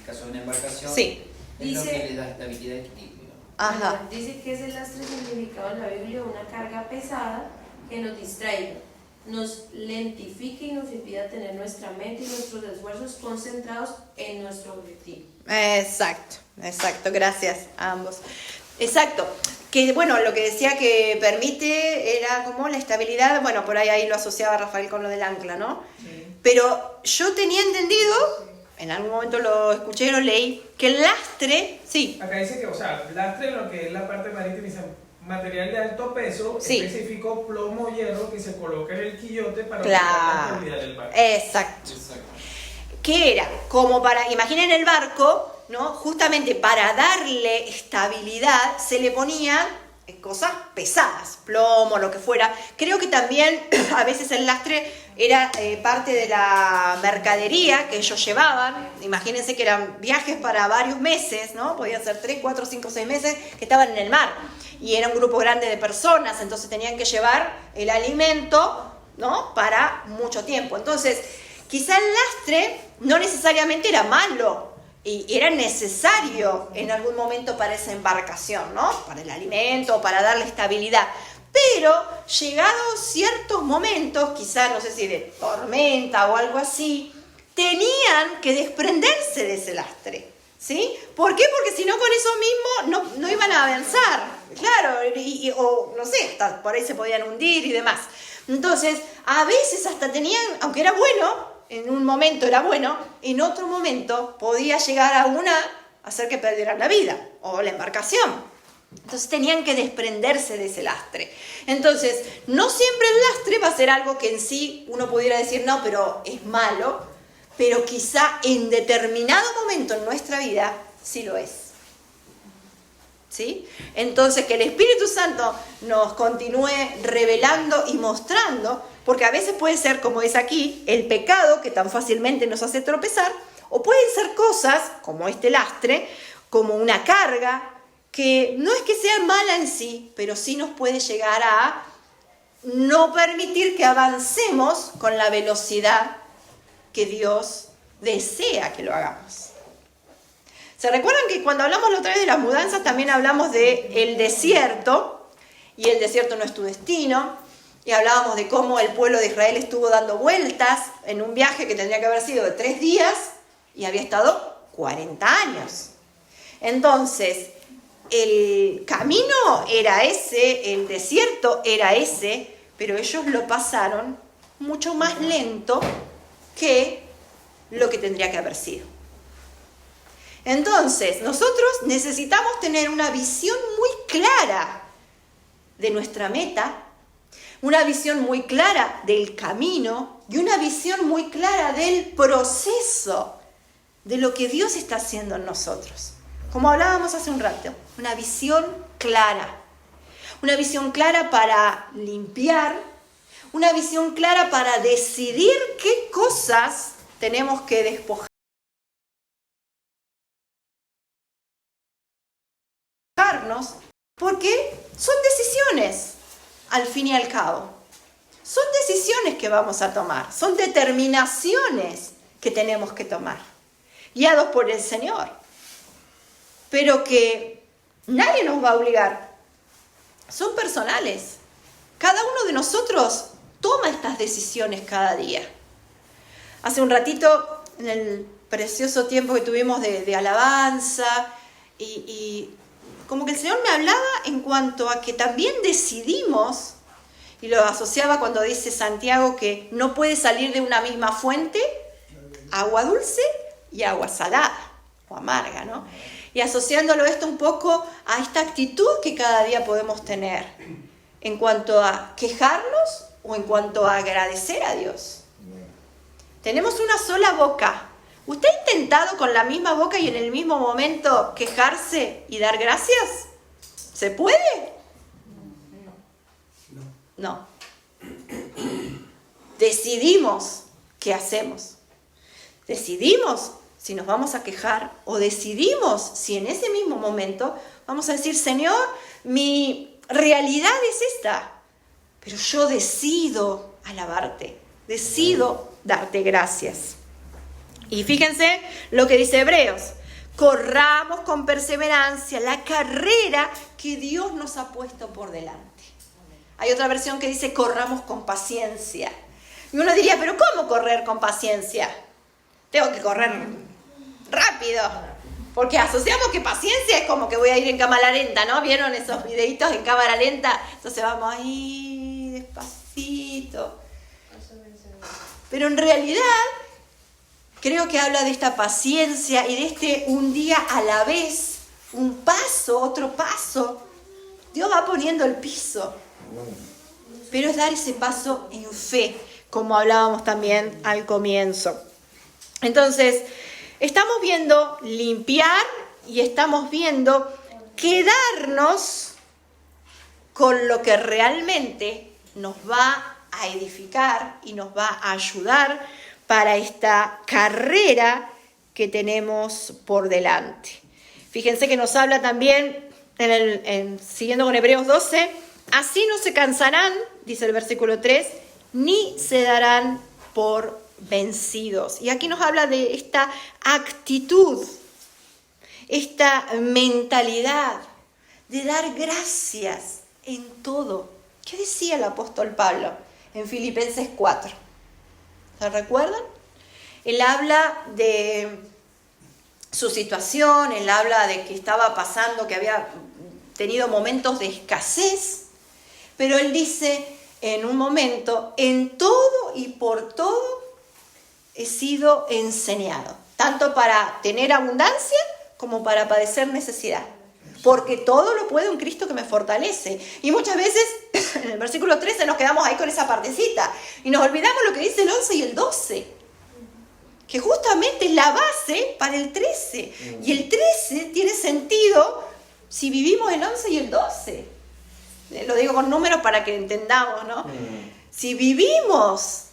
caso de una embarcación, sí. Es lo Dice, que le da estabilidad y equilibrio. Ajá. Dice que es el lastre significado en la Biblia una carga pesada que nos distraiga, nos lentifique y nos impida tener nuestra mente y nuestros esfuerzos concentrados en nuestro objetivo. Exacto, gracias a ambos. Exacto, que bueno, lo que decía que permite era como la estabilidad, bueno, por ahí lo asociaba Rafael con lo del ancla, ¿no? Sí. Pero yo tenía entendido, en algún momento lo escuché y lo leí, que el lastre, sí. Acá dice que, o sea, lastre en lo que es la parte marítima, dice material de alto peso, Sí. específico plomo o hierro que se coloca en el quillote para Claro. aumentar la estabilidad del barco. Exacto. ¿Qué era? Como para, imaginen el barco, ¿no? Justamente para darle estabilidad se le ponían cosas pesadas, plomo, lo que fuera. Creo que también a veces el lastre era parte de la mercadería que ellos llevaban. Imagínense que eran viajes para varios meses, ¿no? Podían ser 3, 4, 5, 6 meses que estaban en el mar. Y era un grupo grande de personas, entonces tenían que llevar el alimento, ¿no? Para mucho tiempo. Entonces, quizá el lastre no necesariamente era malo, y era necesario en algún momento para esa embarcación, ¿no? Para el alimento, para darle estabilidad. Pero llegados ciertos momentos, quizá no sé si de tormenta o algo así, tenían que desprenderse de ese lastre, ¿sí? ¿Por qué? Porque si no, con eso mismo no iban a avanzar, claro, o no sé, hasta por ahí se podían hundir y demás. Entonces, a veces hasta tenían, aunque era bueno, en un momento era bueno, en otro momento podía llegar a hacer que perdieran la vida o la embarcación. Entonces tenían que desprenderse de ese lastre. Entonces, no siempre el lastre va a ser algo que en sí uno pudiera decir, no, pero es malo, pero quizá en determinado momento en nuestra vida sí lo es. ¿Sí? Entonces, que el Espíritu Santo nos continúe revelando y mostrando, porque a veces puede ser, como es aquí, el pecado que tan fácilmente nos hace tropezar, o pueden ser cosas, como este lastre, como una carga, que no es que sea mala en sí, pero sí nos puede llegar a no permitir que avancemos con la velocidad que Dios desea que lo hagamos. ¿Se recuerdan que cuando hablamos la otra vez de las mudanzas también hablamos del desierto? Y el desierto no es tu destino. Y hablábamos de cómo el pueblo de Israel estuvo dando vueltas en un viaje que tendría que haber sido de 3 días y había estado 40 años. Entonces, el camino era ese, el desierto era ese, pero ellos lo pasaron mucho más lento que lo que tendría que haber sido. Entonces, nosotros necesitamos tener una visión muy clara de nuestra meta, una visión muy clara del camino y una visión muy clara del proceso de lo que Dios está haciendo en nosotros. Como hablábamos hace un rato, una visión clara para limpiar, una visión clara para decidir qué cosas tenemos que despojar. Porque son decisiones, al fin y al cabo. Son decisiones que vamos a tomar, son determinaciones que tenemos que tomar, guiados por el Señor. Pero que nadie nos va a obligar, son personales. Cada uno de nosotros toma estas decisiones cada día. Hace un ratito en el precioso tiempo que tuvimos de alabanza y como que el Señor me hablaba en cuanto a que también decidimos, y lo asociaba cuando dice Santiago que no puede salir de una misma fuente agua dulce y agua salada o amarga, ¿no? Y asociándolo esto un poco a esta actitud que cada día podemos tener en cuanto a quejarnos o en cuanto a agradecer a Dios. Tenemos una sola boca. ¿Usted ha intentado con la misma boca y en el mismo momento quejarse y dar gracias? ¿Se puede? No. Decidimos qué hacemos. Decidimos si nos vamos a quejar o decidimos si en ese mismo momento vamos a decir, Señor, mi realidad es esta, pero yo decido alabarte, decido darte gracias. Y fíjense lo que dice Hebreos, corramos con perseverancia la carrera que Dios nos ha puesto por delante. Hay otra versión que dice corramos con paciencia. Y uno diría, pero ¿cómo correr con paciencia? Tengo que correr rápido, porque asociamos que paciencia es como que voy a ir en cámara lenta, ¿no? ¿Vieron esos videitos en cámara lenta? Entonces vamos ahí despacito. Pero en realidad creo que habla de esta paciencia y de este un día a la vez, un paso, otro paso. Dios va poniendo el piso, pero es dar ese paso en fe, como hablábamos también al comienzo. Entonces, estamos viendo limpiar y estamos viendo quedarnos con lo que realmente nos va a edificar y nos va a ayudar para esta carrera que tenemos por delante. Fíjense que nos habla también, siguiendo con Hebreos 12, así no se cansarán, dice el versículo 3, ni se darán por vencidos. Y aquí nos habla de esta actitud, esta mentalidad de dar gracias en todo. ¿Qué decía el apóstol Pablo en Filipenses 4? ¿Se recuerdan? Él habla de su situación, él habla de que estaba pasando, que había tenido momentos de escasez, pero él dice en un momento, en todo y por todo he sido enseñado, tanto para tener abundancia como para padecer necesidad, porque todo lo puedo en Cristo que me fortalece. Y muchas veces en el versículo 13 nos quedamos ahí con esa partecita y nos olvidamos lo que dice el 11 y el 12, que justamente es la base para el 13, y el 13 tiene sentido si vivimos el 11 y el 12. Lo digo con números para que entendamos, ¿no? Si vivimos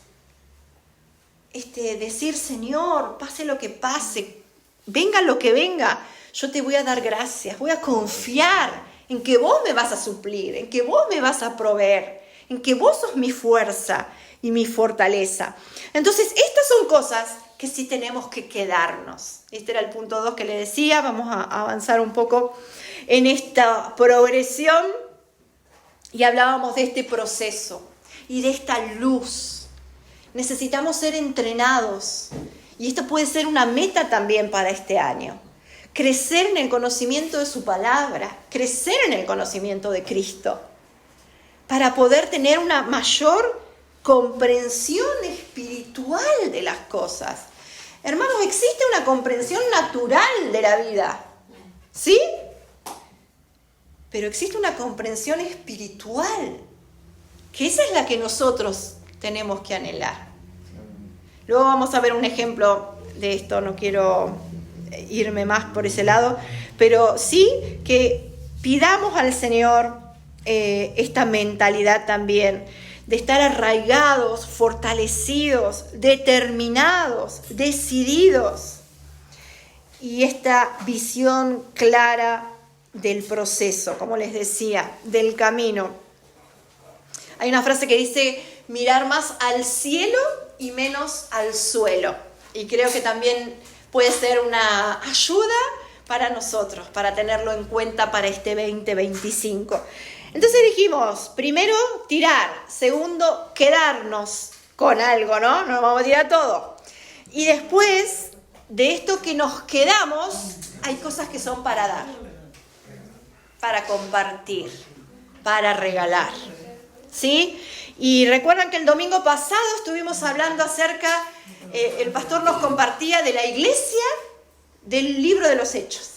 decir, Señor, pase lo que pase, venga lo que venga, yo te voy a dar gracias, voy a confiar en que vos me vas a suplir, en que vos me vas a proveer, en que vos sos mi fuerza y mi fortaleza. Entonces, estas son cosas que sí tenemos que quedarnos. Este era el punto 2 que le decía. Vamos a avanzar un poco en esta progresión y hablábamos de este proceso y de esta luz. Necesitamos ser entrenados y esto puede ser una meta también para este año. Crecer en el conocimiento de su palabra, crecer en el conocimiento de Cristo, para poder tener una mayor comprensión espiritual de las cosas. Hermanos, existe una comprensión natural de la vida, ¿sí? Pero existe una comprensión espiritual, que esa es la que nosotros tenemos que anhelar. Luego vamos a ver un ejemplo de esto, no quiero irme más por ese lado, pero sí que pidamos al Señor esta mentalidad también, de estar arraigados, fortalecidos, determinados, decididos, y esta visión clara del proceso, como les decía, del camino. Hay una frase que dice, mirar más al cielo y menos al suelo, y creo que también puede ser una ayuda para nosotros, para tenerlo en cuenta para este 2025. Entonces dijimos, primero, tirar. Segundo, quedarnos con algo, ¿no? No vamos a tirar todo. Y después de esto que nos quedamos, hay cosas que son para dar, para compartir, para regalar, ¿sí? Y recuerdan que el domingo pasado estuvimos hablando acerca, el pastor nos compartía de la iglesia del libro de los Hechos,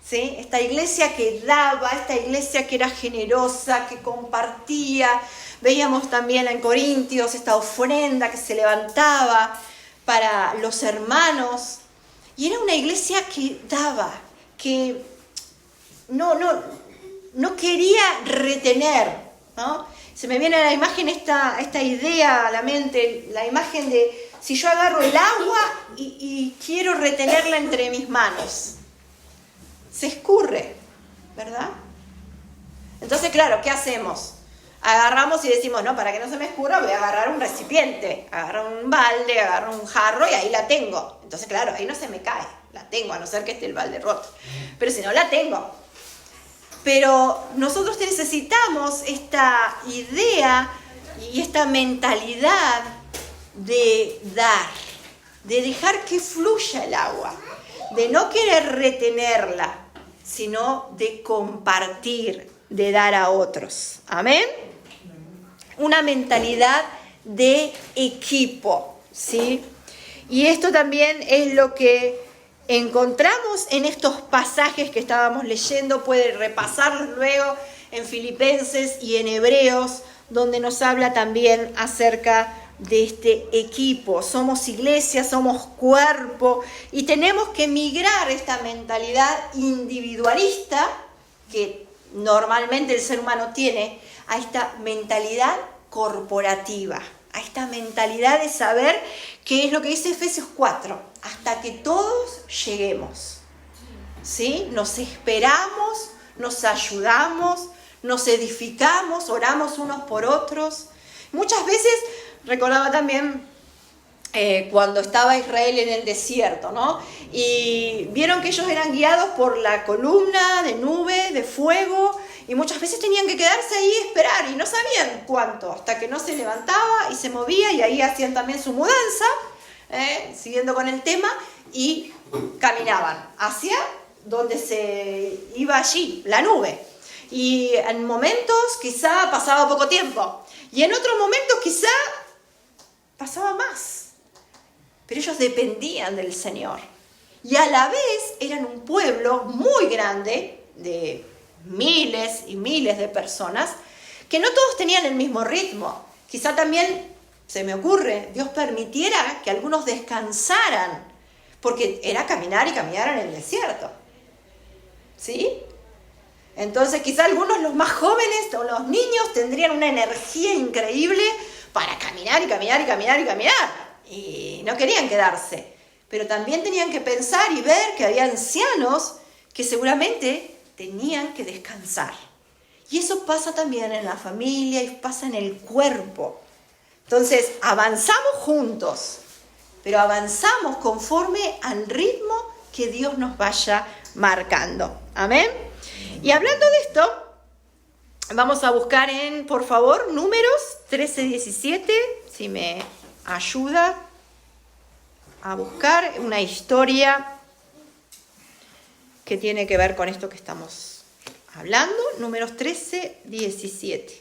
¿sí? Esta iglesia que daba, esta iglesia que era generosa, que compartía. Veíamos también en Corintios esta ofrenda que se levantaba para los hermanos. Y era una iglesia que daba, que no quería retener, ¿no? Se me viene a la imagen esta idea a la mente, la imagen de si yo agarro el agua y quiero retenerla entre mis manos. Se escurre, ¿verdad? Entonces, claro, ¿qué hacemos? Agarramos y decimos, no, para que no se me escurra voy a agarrar un recipiente, agarro un balde, agarro un jarro y ahí la tengo. Entonces, claro, ahí no se me cae, la tengo, a no ser que esté el balde roto. Pero si no, la tengo. Pero nosotros necesitamos esta idea y esta mentalidad de dar, de dejar que fluya el agua, de no querer retenerla, sino de compartir, de dar a otros. Amén. Una mentalidad de equipo, ¿sí? Y esto también es lo que encontramos en estos pasajes que estábamos leyendo. Puede repasarlos luego en Filipenses y en Hebreos, donde nos habla también acerca de este equipo. Somos iglesia, somos cuerpo, y tenemos que migrar esta mentalidad individualista que normalmente el ser humano tiene, a esta mentalidad corporativa, a esta mentalidad de saber qué es lo que dice Efesios 4, hasta que todos lleguemos, ¿sí? Nos esperamos, nos ayudamos, nos edificamos, oramos unos por otros. Muchas veces, recordaba también cuando estaba Israel en el desierto, ¿no? Y vieron que ellos eran guiados por la columna de nube, de fuego, y muchas veces tenían que quedarse ahí y esperar, y no sabían cuánto, hasta que no se levantaba y se movía, y ahí hacían también su mudanza, siguiendo con el tema, y caminaban hacia donde se iba allí, la nube. Y en momentos quizá pasaba poco tiempo, y en otros momentos quizá pasaba más. Pero ellos dependían del Señor. Y a la vez eran un pueblo muy grande, de miles y miles de personas, que no todos tenían el mismo ritmo. Quizá también, se me ocurre, Dios permitiera que algunos descansaran, porque era caminar y caminar en el desierto. ¿Sí? Entonces quizá algunos, los más jóvenes o los niños, tendrían una energía increíble para caminar y caminar y caminar y caminar. Y no querían quedarse. Pero también tenían que pensar y ver que había ancianos que seguramente tenían que descansar. Y eso pasa también en la familia y pasa en el cuerpo. Entonces, avanzamos juntos, pero avanzamos conforme al ritmo que Dios nos vaya marcando. Amén. Y hablando de esto, vamos a buscar en, por favor, Números 13:17, si me ayuda a buscar una historia que tiene que ver con esto que estamos hablando. Números 13:17.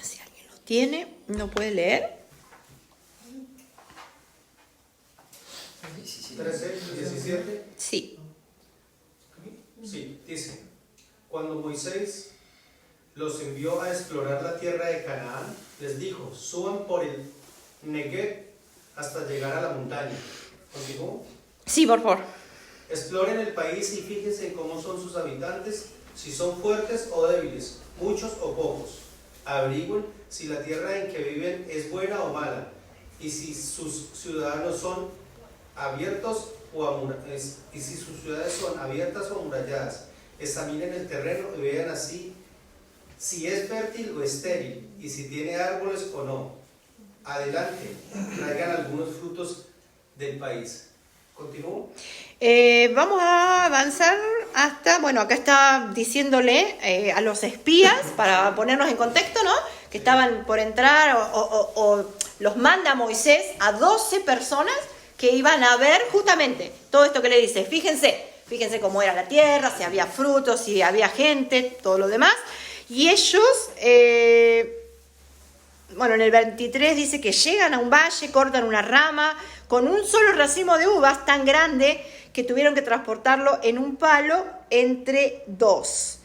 Si alguien lo tiene, ¿no puede leer? 13:17. Sí. Sí, dice: cuando Moisés los envió a explorar la tierra de Canaán, les dijo: suban por el Negev hasta llegar a la montaña. ¿Continúo? Sí, por favor. Exploren el país y fíjense en cómo son sus habitantes, si son fuertes o débiles, muchos o pocos. Averigüen si la tierra en que viven es buena o mala, y si sus ciudadanos son abiertos y si sus ciudades son abiertas o amuralladas. Examinen el terreno y vean así si es fértil o estéril, y si tiene árboles o no. Adelante, traigan algunos frutos del país. ¿Continúo? Vamos a avanzar hasta, bueno, acá está diciéndole a los espías, para ponernos en contexto, ¿no? Que estaban por entrar o los manda Moisés a 12 personas que iban a ver justamente todo esto que le dice. Fíjense cómo era la tierra, si había frutos, si había gente, todo lo demás. Y ellos, en el 23 dice que llegan a un valle, cortan una rama con un solo racimo de uvas tan grande que tuvieron que transportarlo en un palo entre dos.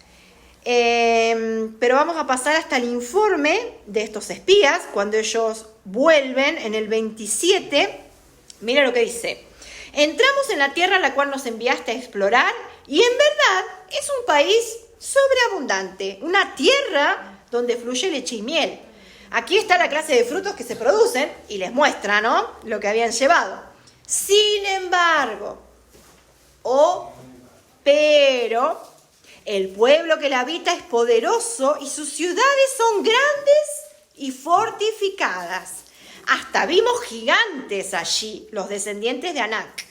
Pero vamos a pasar hasta el informe de estos espías, cuando ellos vuelven en el 27. Mira lo que dice. Entramos en la tierra a la cual nos enviaste a explorar y en verdad es un país sobreabundante, una tierra donde fluye leche y miel. Aquí está la clase de frutos que se producen y les muestra, ¿no?, lo que habían llevado. Sin embargo, pero el pueblo que la habita es poderoso y sus ciudades son grandes y fortificadas. Hasta vimos gigantes allí, los descendientes de Anac.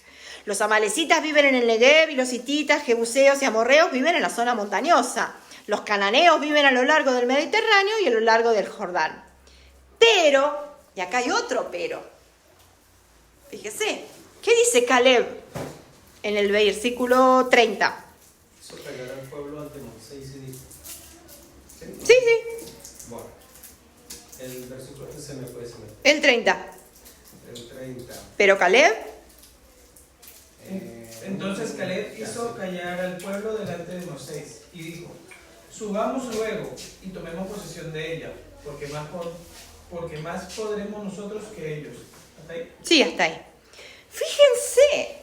Los amalecitas viven en el Negev y los hititas, jebuseos y amorreos viven en la zona montañosa. Los cananeos viven a lo largo del Mediterráneo y a lo largo del Jordán. Pero, y acá hay otro pero. Fíjese, ¿qué dice Caleb en el versículo 30? Eso pegará al pueblo ante Moisés y dijo. Sí. Bueno, el versículo se me fue. El 30. El 30. Pero Caleb. Entonces Caleb hizo callar al pueblo delante de Moisés y dijo: subamos luego y tomemos posesión de ella, porque más podremos nosotros que ellos. ¿Hasta ahí? Sí, hasta ahí. Fíjense,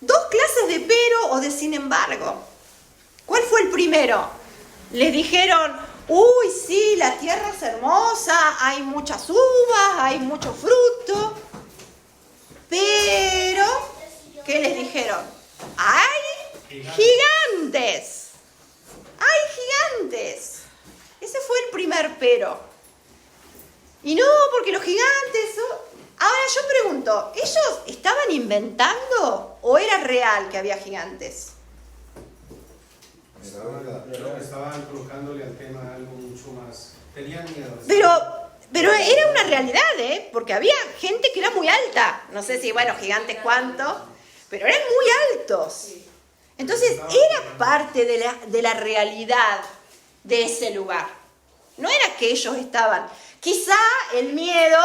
dos clases de pero o de sin embargo. ¿Cuál fue el primero? Les dijeron: uy, sí, la tierra es hermosa, hay muchas uvas, hay mucho fruto. Pero, ¿qué les dijeron? ¡Hay gigantes! ¡Hay gigantes! Ese fue el primer pero. Y no, porque los gigantes... Ahora yo pregunto, ¿ellos estaban inventando o era real que había gigantes? Estaban colocándole al tema algo mucho más. Tenían miedo. Pero era una realidad, porque había gente que era muy alta. No sé si, gigantes cuánto, pero eran muy altos. Entonces era parte de la realidad de ese lugar. No era que ellos estaban. Quizá el miedo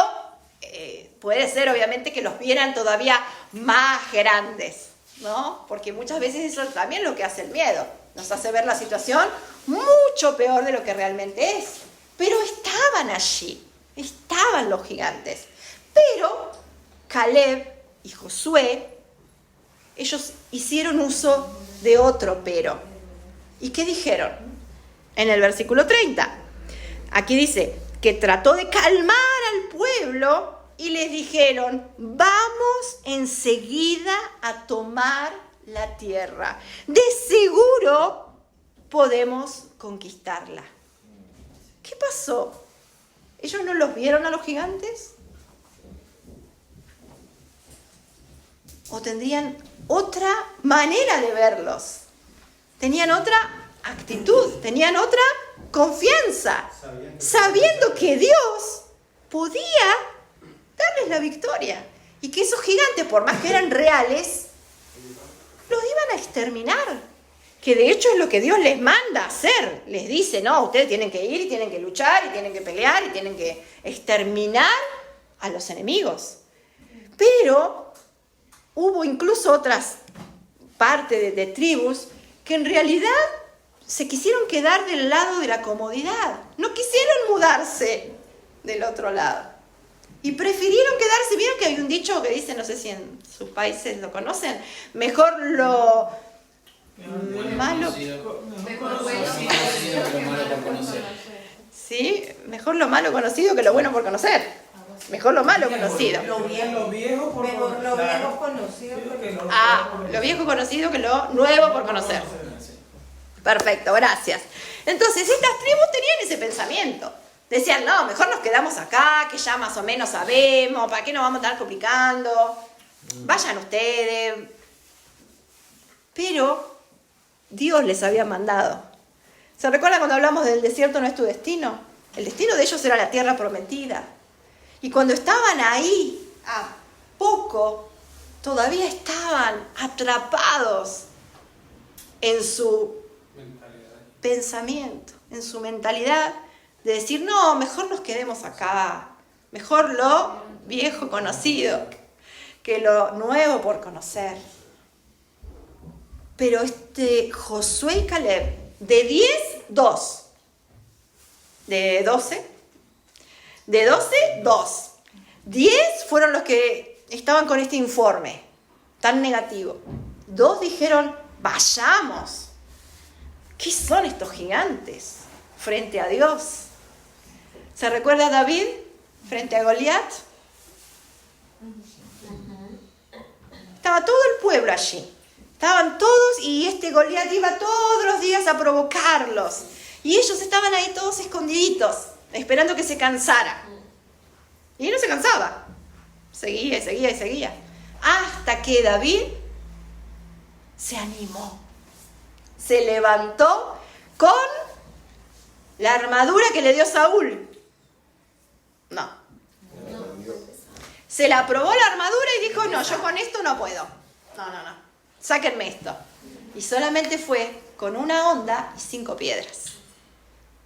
puede ser, obviamente, que los vieran todavía más grandes, ¿no? Porque muchas veces eso también es lo que hace el miedo. Nos hace ver la situación mucho peor de lo que realmente es. Pero estaban allí, estaban los gigantes. Pero Caleb y Josué, ellos hicieron uso de otro pero. ¿Y qué dijeron? En el versículo 30. Aquí dice que trató de calmar al pueblo y les dijeron: vamos enseguida a tomar la tierra. De seguro podemos conquistarla. ¿Qué pasó? ¿Ellos no los vieron a los gigantes? ¿O tendrían otra manera de verlos? Tenían otra actitud, tenían otra confianza, sabiendo que Dios podía darles la victoria y que esos gigantes, por más que eran reales, los iban a exterminar. Que de hecho es lo que Dios les manda hacer. Les dice: no, ustedes tienen que ir y tienen que luchar y tienen que pelear y tienen que exterminar a los enemigos. Pero hubo incluso otras partes de tribus que en realidad se quisieron quedar del lado de la comodidad. No quisieron mudarse del otro lado. Y prefirieron quedarse. ¿Vieron que hay un dicho que dice, no sé si en sus países lo conocen? Mejor lo malo. Sí, mejor lo malo conocido que lo bueno por conocer. Mejor lo malo conocido. Lo viejo conocido. Lo viejo conocido que lo nuevo por conocer. Perfecto, gracias. Entonces, estas tribus tenían ese pensamiento. Decían: no, mejor nos quedamos acá, que ya más o menos sabemos, ¿para qué nos vamos a estar complicando? Vayan ustedes. Pero Dios les había mandado. ¿Se recuerdan cuando hablamos del desierto no es tu destino? El destino de ellos era la tierra prometida. Y cuando estaban ahí, a poco, todavía estaban atrapados en su pensamiento, en su mentalidad de decir, no, mejor nos quedemos acá, mejor lo viejo conocido que lo nuevo por conocer. Pero Josué y Caleb, de 10, 2. De 12, 2. 10 fueron los que estaban con este informe tan negativo. 2 dijeron, vayamos. ¿Qué son estos gigantes frente a Dios? ¿Se recuerda a David frente a Goliat? Estaba todo el pueblo allí. Estaban todos y Goliat iba todos los días a provocarlos. Y ellos estaban ahí todos escondiditos, esperando que se cansara. Y no se cansaba. Seguía y seguía y seguía. Hasta que David se animó. Se levantó con la armadura que le dio Saúl. No. Se la probó la armadura y dijo, no, yo con esto no puedo. No. Sáquenme esto. Y solamente fue con una honda y 5 piedras.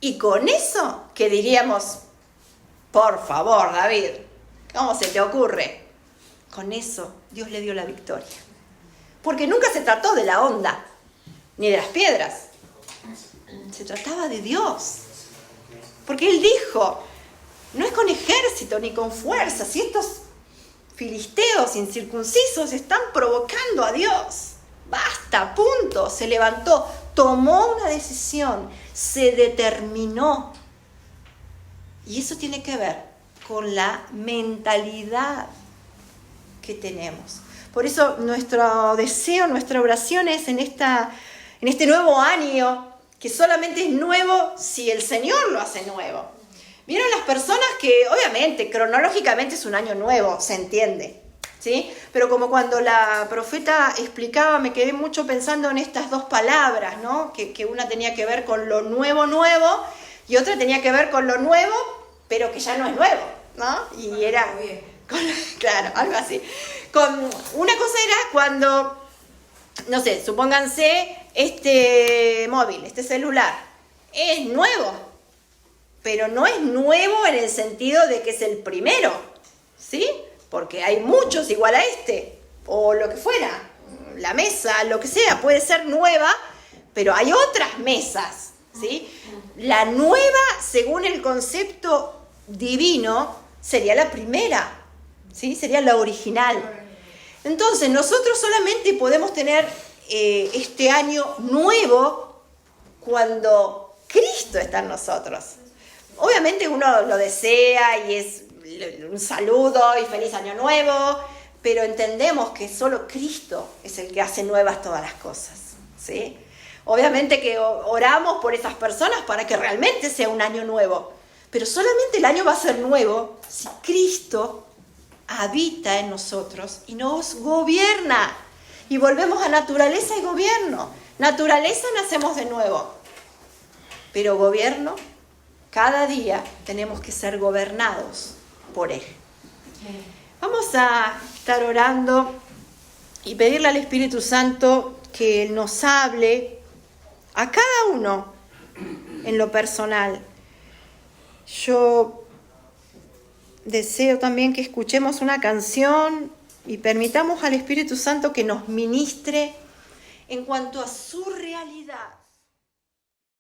Y con eso, que diríamos, por favor, David, ¿cómo se te ocurre? Con eso Dios le dio la victoria. Porque nunca se trató de la honda, ni de las piedras. Se trataba de Dios. Porque Él dijo, no es con ejército ni con fuerza, si estos filisteos incircuncisos están provocando a Dios. Basta, punto. Se levantó, tomó una decisión, se determinó. Y eso tiene que ver con la mentalidad que tenemos. Por eso nuestro deseo, nuestra oración es en este nuevo año, que solamente es nuevo si el Señor lo hace nuevo. ¿Vieron las personas que, obviamente, cronológicamente es un año nuevo, se entiende, ¿sí? Pero como cuando la profeta explicaba, me quedé mucho pensando en estas 2 palabras, ¿no? Que una tenía que ver con lo nuevo y otra tenía que ver con lo nuevo, pero que ya no es nuevo, ¿no? Y era, claro, algo así. Una cosa era cuando, no sé, supónganse este móvil, este celular, es nuevo. Pero no es nuevo en el sentido de que es el primero, ¿sí? Porque hay muchos igual a o lo que fuera, la mesa, lo que sea, puede ser nueva, pero hay otras mesas, ¿sí? La nueva, según el concepto divino, sería la primera, ¿sí? Sería la original. Entonces, nosotros solamente podemos tener este año nuevo cuando Cristo está en nosotros. Obviamente uno lo desea y es un saludo y feliz año nuevo, pero entendemos que solo Cristo es el que hace nuevas todas las cosas, ¿sí? Obviamente que oramos por esas personas para que realmente sea un año nuevo, pero solamente el año va a ser nuevo si Cristo habita en nosotros y nos gobierna. Y volvemos a naturaleza y gobierno. Naturaleza nacemos de nuevo, pero gobierno, cada día tenemos que ser gobernados por Él. Vamos a estar orando y pedirle al Espíritu Santo que Él nos hable a cada uno en lo personal. Yo deseo también que escuchemos una canción y permitamos al Espíritu Santo que nos ministre en cuanto a su realidad.